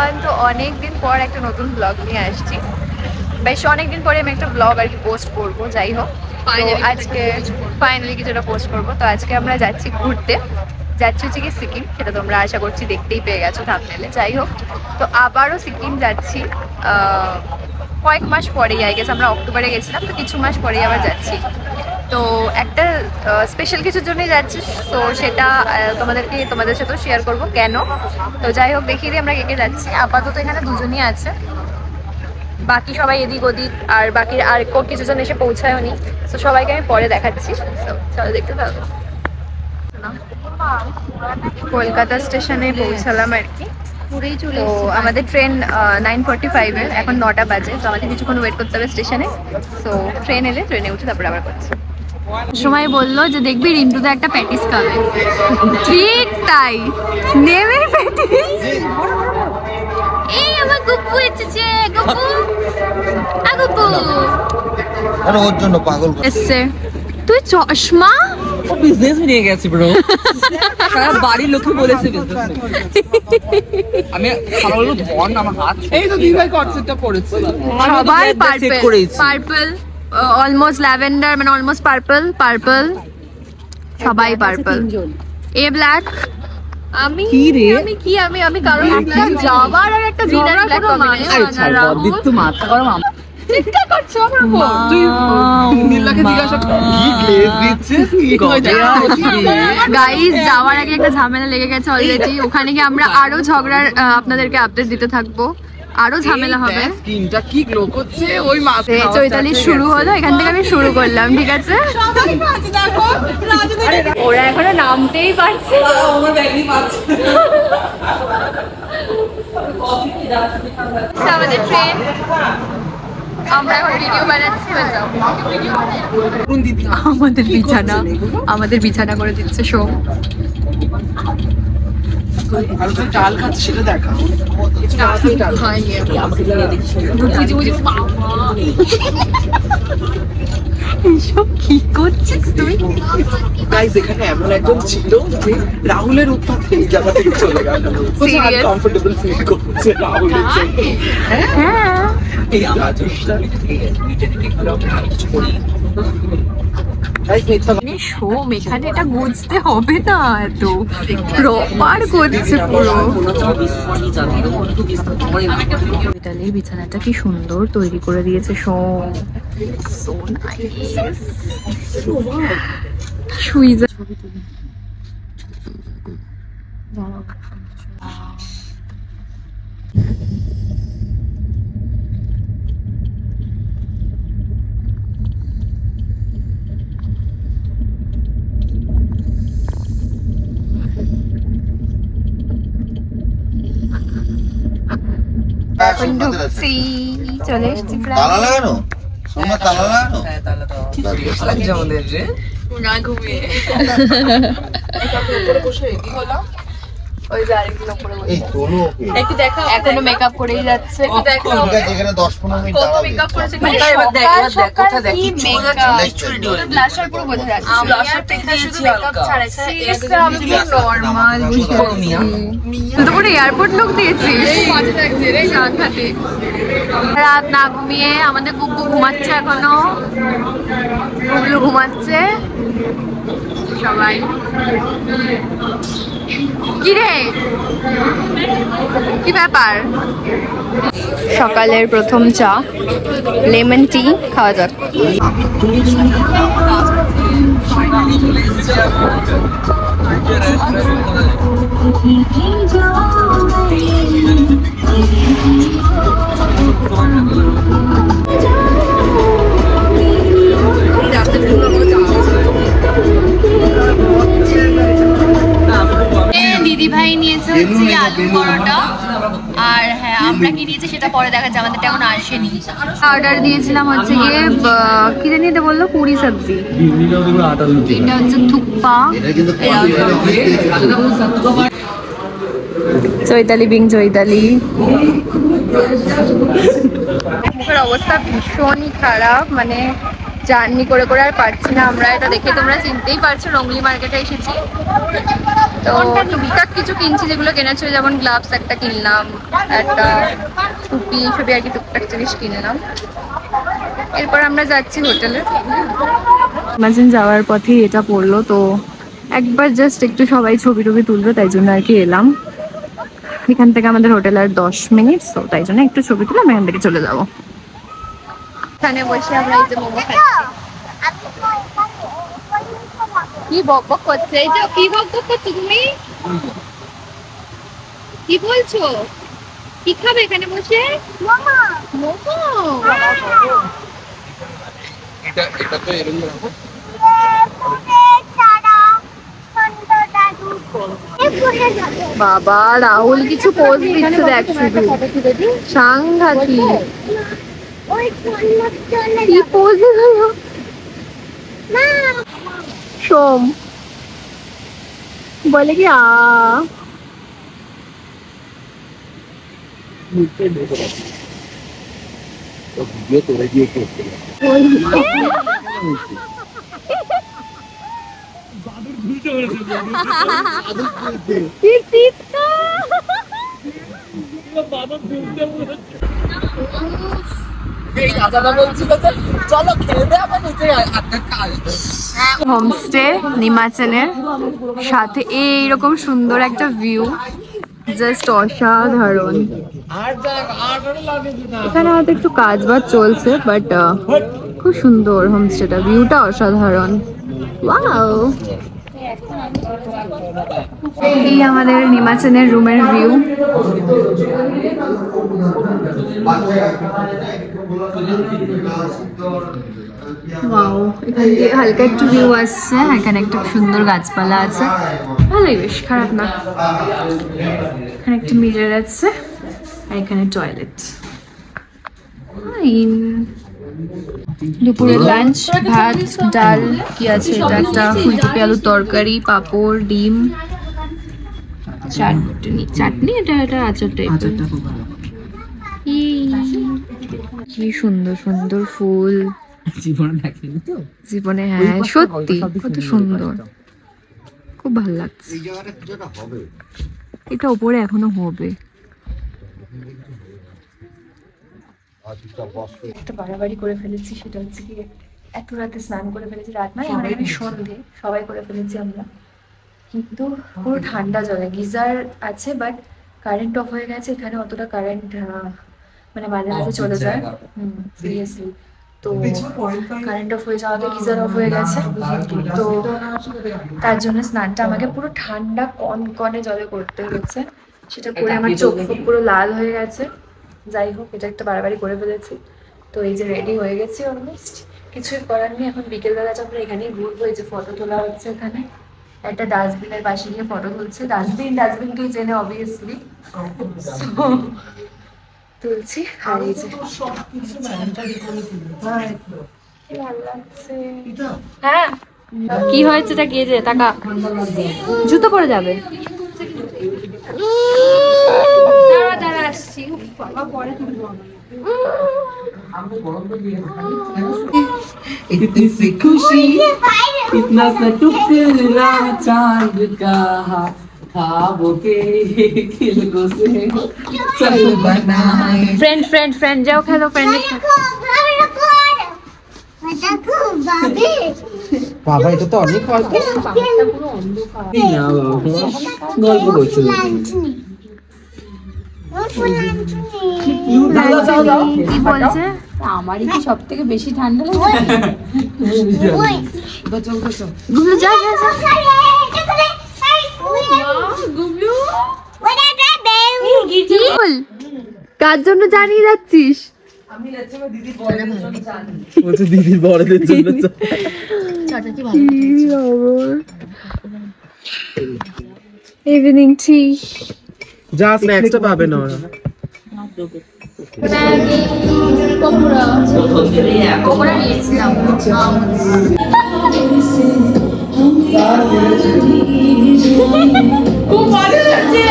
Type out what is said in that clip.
Everyone, তো অনেকদিন পর একটা নতুন ব্লগ নিয়ে আসছি। বেশ অনেকদিন পরে আমি একটা ব্লগ আর কি পোস্ট করবো। যাই হোক, তো আজকে ফাইনালি কিছুটা পোস্ট করবো। তো আজকে আমরা যাচ্ছি ঘুরতে, যাচ্ছি হচ্ছে কি সিকিম। সেটা তোমরা আশা করছি দেখতেই পেয়ে গেছো থাম্বনেলে। যাই হোক, তো আবারও সিকিম যাচ্ছি কয়েক মাস পরেই। আই গেস আমরা অক্টোবরে গেছিলাম, তো কিছু মাস পরেই আবার যাচ্ছি। তো একটা স্পেশাল কিছুর জন্যই যাচ্ছি, তো সেটা তোমাদের সাথেও শেয়ার করব কেন। তো যাই হোক, দেখিয়ে দিই আমরা কে কে যাচ্ছি। আপাতত এখানে দুজনই আছে, বাকি সবাই এদিক ওদিক, আর বাকি আর কিছুজন এসে পৌঁছায়ও নি। তো সবাইকে আমি পরে দেখাচ্ছি, চলো দেখতে থাকো। কলকাতা স্টেশনে পৌঁছালাম আর কি। তো আমাদের ট্রেন 9:45-এর, এখন 9টা বাজে। তো আমাদের কিছুক্ষণ ওয়েট করতে হবে স্টেশনে। তো ট্রেন এলে ট্রেনে উঠে তারপরে আবার করছি। সময় বললো যে দেখবি রিন্টুদা একটা প্যাটিস খাবে, ঠিক তাই নেমে প্যাটিস। এই আমার গুপ্পু এসেছে, গুপ্পু আ গুপ্পু আরে ওর জন্য পাগল এসছে। তুই চশমা ও বিজনেস নিয়ে গেছে ব্রো, সারা বাড়ির লোকই বলেছে বিজনেস। আমি খাবার বলবো ধন আমার হাত, এই তো দিদি ভাই কনসেপ্টটা পড়েছে। সবাই পার্পল, অলমোস্ট ল্যাভেন্ডার, মানে অলমোস্ট পার্পল, সবাই পার্পল। এ ব্ল্যাক, আমি কারণ একটা যাওয়ার আর একটা ডিনার ব্ল্যাক কম্বিনেশন। আর রাহুল তো মাথা গরম। চিৎকার করছো আমার উপর। তুই নীলাকে জিজ্ঞাসা কি গ্লেজ দিচ্ছিস কি গাইস, যাওয়ার আগে একটা ঝামেলা লেগে গেছে অলরেডি। ওখানে গিয়ে আমরা আরো ঝগড়ার আপনাদেরকে আপডেট দিতে থাকবো, আরো ঝামেলা হবে। স্কিনটা কি গ্লো করছে ওই মাছ চৈতালি শুরু হলো, এখান থেকে আমি শুরু করলাম, ঠিক আছে? ওরা এখনো নামতেই পারছে। আমাদের ট্রেন, আমরা এখন ভিডিও বানাচ্ছি। আমাদের বিছানা করে দিচ্ছে শো। আর তুই ডাল খাচ্ছিস সেটা দেখা। এইসব কি করছিস তুই? গাইস, এখানে এমন একজন ছিল যে রাহুলের উত্তরতে এই জায়গা থেকে চলে গেল। আনকমফোর্টেবল ফিল করছে রাহুলের জন্য। হ্যাঁ, এই আজটা কিছু করি। সোম, এখানে এটা বুঝতে হবে না, এত প্রপার করছে পুরো। ইতালির বিছানাটা কি সুন্দর তৈরি করে দিয়েছে সোম, সো নাইস। সুইজা ছবি তুলি। এখন ঢুকছি, চলে এসছি প্রায়। তালা লাগানো, সোমা তালা লাগানো। হ্যাঁ, তাহলে তো লাগছে আমাদের রে না ঘুমিয়ে বসে রেডি হলাম। ওই যে আরেকদিন উপরে এই তোলো ওকে। একটু দেখাও, এখনো মেকআপ করেই যাচ্ছে। একটু দেখাও ঠিক আছে, এখানে 10-15 মিনিট কত দাঁড়াবে। মেকআপ করেছে। মানে এবার দেখ, এবার দেখ, কোথা দেখ, কি কিচ্ছু বোঝা makeup? যাচ্ছে না, একটু ready হয়ে ব্লাশার পুরো বোঝা যাচ্ছে। blusher টা দিয়েছি হালকা। Seriously, আমি নরমাল বুঝতে পারছি। তুই তো পুরো এয়ারপোর্ট লুক দিয়েছিস। সাংঘাতিক। রাত না ঘুমিয়ে আমাদের গুগু ঘুমাচ্ছে এখনো, গুগলু ঘুমাচ্ছে, সবাই। কি রে, কি ব্যাপার? সকালের প্রথম চা, লেমন টি খাওয়া যাক। দিদি ভাই নিয়েছে হচ্ছে আলু পরোটা, আর হ্যাঁ আমরা কি নিয়েছি সেটা পরে দেখাচ্ছি, আমাদেরটা এখন আসেনি। অর্ডার দিয়েছিলাম হচ্ছে গিয়ে কি জানি এটা বললো, পুরি সবজি। এটা হচ্ছে থুপ্পা। চৈতালি বিং চৈতালি। মুখের অবস্থা ভীষণই খারাপ, মানে জার্নি করে করে আর পারছি না আমরা। এটা দেখে তোমরা চিনতেই পারছো, রংলি মার্কেটে এসেছি। তো টুকটাক কিছু কিনছি, যেগুলো কেনা ছিল, যেমন গ্লাভস একটা কিনলাম, একটা টুপি সবই আর কি, টুকটাক জিনিস কিনলাম। এরপর আমরা যাচ্ছি হোটেলে। ইমাজিন যাওয়ার পথে এটা পড়লো, তো একবার জাস্ট একটু সবাই ছবি টবি তুললো, তাই জন্য আর কি এলাম। এখান থেকে আমাদের হোটেল আর 10 মিনিট, তো তাই জন্য একটু ছবি তুলে আমি এখান থেকে চলে যাবো। এখানে বসে আমরা এই যে মোমো খাচ্ছি। কি বক বক করছে? এই যে কি বক বক করছো তুমি? কি বলছো? কি খাবে এখানে বসে? মোমো। মোমো? এটা তো এরকম বাবা রাহুল কিছু পোজ দিচ্ছে, দেখ শুধু সাংঘাতিক কি পোজ দিল। সোম বলে কি হোমস্টে নিমাচলের সাথে এইরকম সুন্দর একটা ভিউ, জাস্ট অসাধারণ। এখানে হয়তো একটু কাজ বাজ চলছে, বাট খুব সুন্দর হোমস্টেটা, ভিউটা অসাধারণ। ওয়াও, এই আমাদের নিমাচনের রুমের ভিউ। ওয়াও, এখান থেকে হালকা একটু ভিউ আসছে। এখানে একটা সুন্দর গাছপালা আছে, ভালোই, বেশ খারাপ না। এখানে একটা মিরর আছে, আর এখানে টয়লেট। দুপুরের লাঞ্চ, ভাত, ডাল, কি আছে এটা, একটা ফুলকপি আলুর তরকারি, পাঁপড়, ডিম, চাটনি এটা আচার টাইপের। কি সুন্দর সুন্দর ফুল, জীবনে হ্যাঁ সত্যি কত সুন্দর, খুব ভালো লাগছে। এটা উপরে এখনো হবে। একটা বাড়াবাড়ি করে ফেলেছি, সেটা হচ্ছে কি এত রাতে স্নান করে ফেলেছি। রাত মানে আমার এখানে সন্ধে, সবাই করে ফেলেছি আমরা, কিন্তু পুরো ঠান্ডা জলে। গিজার আছে বাট কারেন্ট অফ হয়ে গেছে। এখানে অতটা কারেন্ট মানে মাঝে মাঝে চলে যায়, সিরিয়াসলি। তো কারেন্ট অফ হয়ে যাওয়াতে গিজার অফ হয়ে গেছে, তো তার জন্য স্নানটা আমাকে পুরো ঠান্ডা কনকনে জলে করতে হচ্ছে। সেটা করে আমার চোখ ফুক পুরো লাল হয়ে গেছে। যাই হোক, এটা একটা বাড়াবাড়ি করে ফেলেছি। তো এই যে রেডি হয়ে গেছি অলমোস্ট, কিছুই করার নেই। এখন বিকেলবেলাটা আমরা এখানেই ঘুরবো। এই যে ফটো তোলা হচ্ছে, এখানে একটা ডাস্টবিনের পাশে গিয়ে ফটো তুলছে। ডাস্টবিনকেই চেনে অবভিয়াসলি, তুলছি। আর এই যে ভালো লাগছে। হ্যাঁ, কি হয়েছে এটা গিয়ে যে টাকা জুতো পরে যাবে। দাঁড়া আসছি, বাবা পরে তুলবো। इतनी सी खुशी इतना सा टुकड़ा चांद का ख्वाबों के खिलकों से चल बनाए। फ्रेंड जाओ खेलो, फ्रेंड বাবা এটা তো অনেক গল্প গল্প করছে। কি বলছে? আমারই কি সব থেকে বেশি ঠান্ডা লাগে। কার জন্য জানিয়ে যাচ্ছিস? দিদির বড়দের জন্য ইভিনিং টি, যা স্ন্যাক্সটা পাবে না ওরা। পকোড়া নিয়েছিলাম। খুব ভালো লাগছে।